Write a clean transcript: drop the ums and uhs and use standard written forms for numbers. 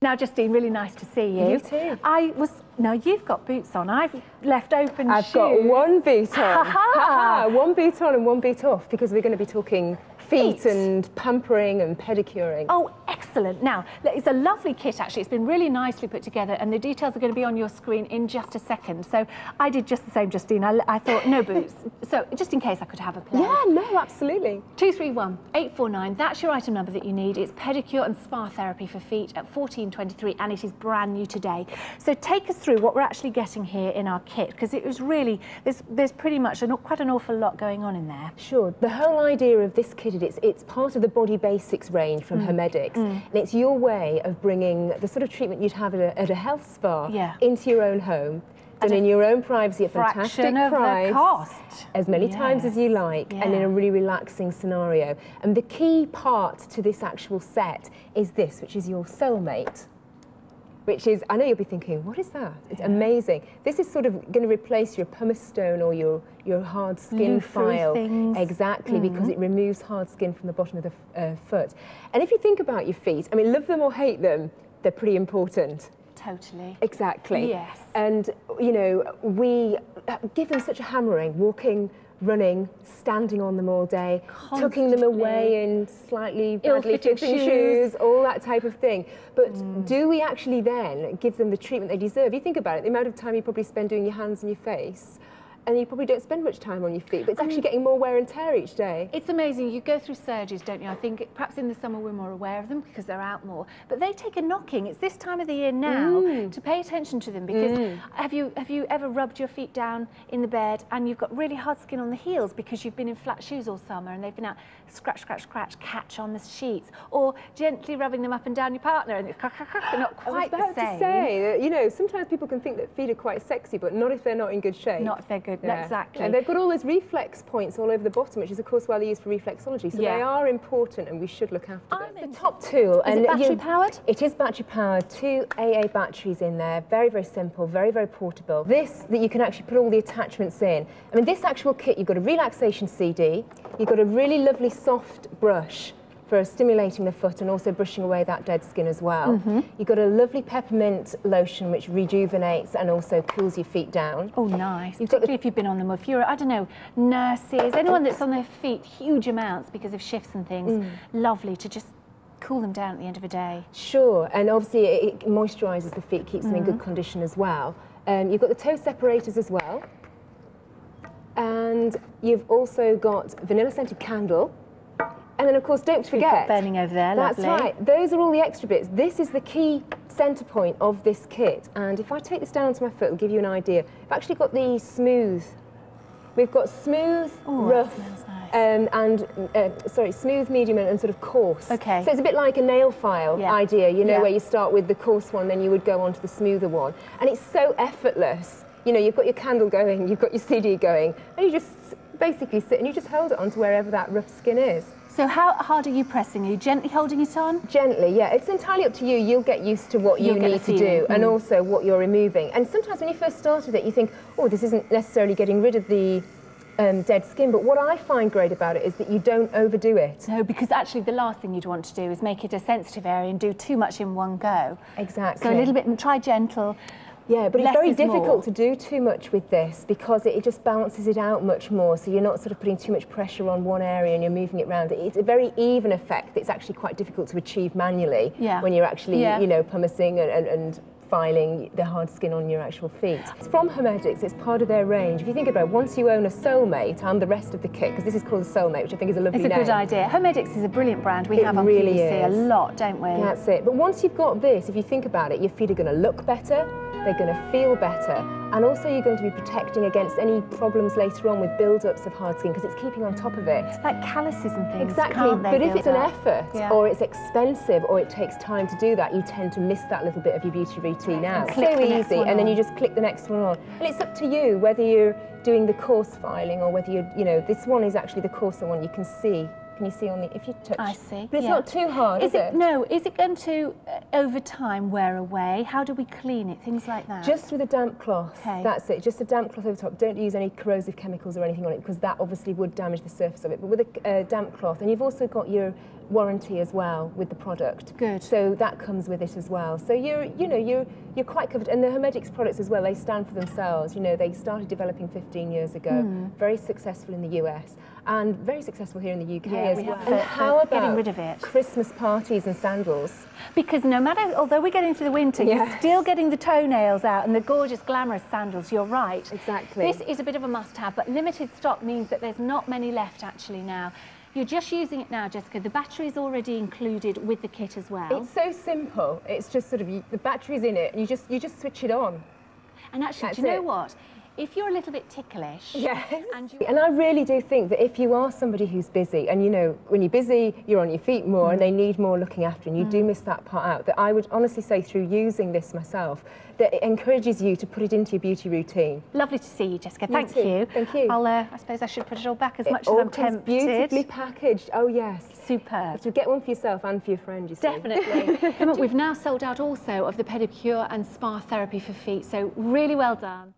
Now, Justine, really nice to see you. You too. Now you've got boots on. I've left open shoes. I've got one boot on. Ha-ha. One boot on and one boot off, because we're going to be talking feet and pampering and pedicuring. Oh, excellent. Now, it's a lovely kit, actually. It's been really nicely put together, and the details are going to be on your screen in just a second. So I did just the same, Justine. I thought, no boots. So just in case I could have a play. Yeah, no, absolutely. 231-849. That's your item number that you need. It's pedicure and spa therapy for feet at $14.23, and it is brand new today. So take us through what we're actually getting here in our kit, because it was really, there's pretty much quite an awful lot going on in there. Sure. The whole idea of this kit, it's part of the Body Basics range from HoMedics, and it's your way of bringing the sort of treatment you'd have at a health spa into your own home, and in your own privacy, a fantastic price, cost. As many times as you like, and in a really relaxing scenario. And the key part to this actual set is this, which is your soulmate. Which is, I know you'll be thinking, what is that? It's amazing. This is sort of going to replace your pumice stone or your hard skin file. Things. Exactly, because it removes hard skin from the bottom of the foot. And if you think about your feet, I mean, love them or hate them, they're pretty important. Totally. Exactly. Yes. And, you know, we give them such a hammering, walking, running, standing on them all day, tucking them away in slightly badly fitting shoes, all that type of thing. But do we actually then give them the treatment they deserve? You think about it, the amount of time you probably spend doing your hands and your face, and you probably don't spend much time on your feet, but it's actually getting more wear and tear each day. It's amazing. You go through surgeries, don't you? I think perhaps in the summer we're more aware of them because they're out more, but they take a knocking. It's this time of the year now to pay attention to them, because have you ever rubbed your feet down in the bed and you've got really hard skin on the heels because you've been in flat shoes all summer and they've been out scratch, scratch, scratch, catch on the sheets, or gently rubbing them up and down your partner and they're not quite the same. I was about to say that, you know, sometimes people can think that feet are quite sexy, but not if they're not in good shape. Not if they're good. Yeah. Exactly. And they've got all those reflex points all over the bottom, which is of course why they're used for reflexology. So they are important, and we should look after them. The top tool. Is it battery powered? It is battery powered. 2 AA batteries in there. Very, very simple. Very, very portable. This that you can actually put all the attachments in. I mean, this actual kit, you've got a relaxation CD. You've got a really lovely soft brush for stimulating the foot and also brushing away that dead skin as well. You've got a lovely peppermint lotion which rejuvenates and also cools your feet down. Oh, nice. Particularly if you've been on them, if you're, I don't know, nurses, anyone that's on their feet huge amounts because of shifts and things, lovely to just cool them down at the end of a day. Sure, and obviously it moisturises the feet, keeps them in good condition as well. You've got the toe separators as well. And you've also got vanilla scented candle. And then, of course, don't forget... burning over there, lovely. That's right. Those are all the extra bits. This is the key centre point of this kit. And if I take this down onto my foot, it'll give you an idea. I've actually got the smooth. We've got smooth, rough, nice. Smooth, medium, and sort of coarse. Okay. So it's a bit like a nail file idea, you know, where you start with the coarse one, then you would go on to the smoother one. And it's so effortless. You know, you've got your candle going, you've got your CD going, and you just basically sit and you just hold it onto wherever that rough skin is. So how hard are you pressing? Are you gently holding it on? Gently, yeah. It's entirely up to you. You'll get used to what you need to do and also what you're removing. And sometimes when you first start with it, you think, oh, this isn't necessarily getting rid of the dead skin. But what I find great about it is that you don't overdo it. No, because actually the last thing you'd want to do is make it a sensitive area and do too much in one go. Exactly. So a little bit, and try gentle. Yeah, but it's very difficult to do too much with this because it just balances it out much more, so you're not sort of putting too much pressure on one area and you're moving it around. It's a very even effect that's actually quite difficult to achieve manually when you're actually, you know, pumicing and filing the hard skin on your actual feet. It's from HoMedics, it's part of their range. If you think about it, once you own a soulmate and the rest of the kit, because this is called a soulmate, which I think is a lovely name. It's a good idea. HoMedics is a brilliant brand. We have on QVC a lot, don't we? That's it. But once you've got this, if you think about it, your feet are going to look better, they're going to feel better, and also you're going to be protecting against any problems later on with build-ups of hard skin because it's keeping on top of it. Like calluses and things. Exactly, but if it's an effort or it's expensive or it takes time to do that, you tend to miss that little bit of your beauty routine out. It's so easy, and then you just click the next one on. And it's up to you whether you're doing the coarse filing or whether you're, you know, this one is actually the coarser one. You can see. Can you see on the, if you touch? I see. But it's not too hard, is it? No. Is it going to, over time, wear away? How do we clean it? Things like that? Just with a damp cloth. Okay. That's it. Just a damp cloth over top. Don't use any corrosive chemicals or anything on it because that obviously would damage the surface of it. But with a damp cloth, and you've also got your warranty as well with the product. Good. So that comes with it as well. So you're quite covered. And the HoMedics products as well, they stand for themselves. You know, they started developing 15 years ago, very successful in the US and very successful here in the UK as well. And how about getting rid of it? Christmas parties and sandals? Because no matter, although we're getting into the winter, you're still getting the toenails out and the gorgeous, glamorous sandals. You're right. Exactly. This is a bit of a must-have, but limited stock means that there's not many left actually now. You're just using it now, Jessica. The battery is already included with the kit as well. It's so simple. It's just sort of the battery's in it, and you just switch it on. And actually, do you know what? If you're a little bit ticklish, and I really do think that if you are somebody who's busy, and you know, when you're busy, you're on your feet more, and they need more looking after, and you do miss that part out, that I would honestly say through using this myself, that it encourages you to put it into your beauty routine. Lovely to see you, Jessica. Thank you. Thank you. I suppose I should put it all back as much as I'm tempted. Beautifully packaged. Oh yes. Superb. So get one for yourself and for your friend, you see. Definitely. We've now sold out also of the pedicure and spa therapy for feet, so really well done.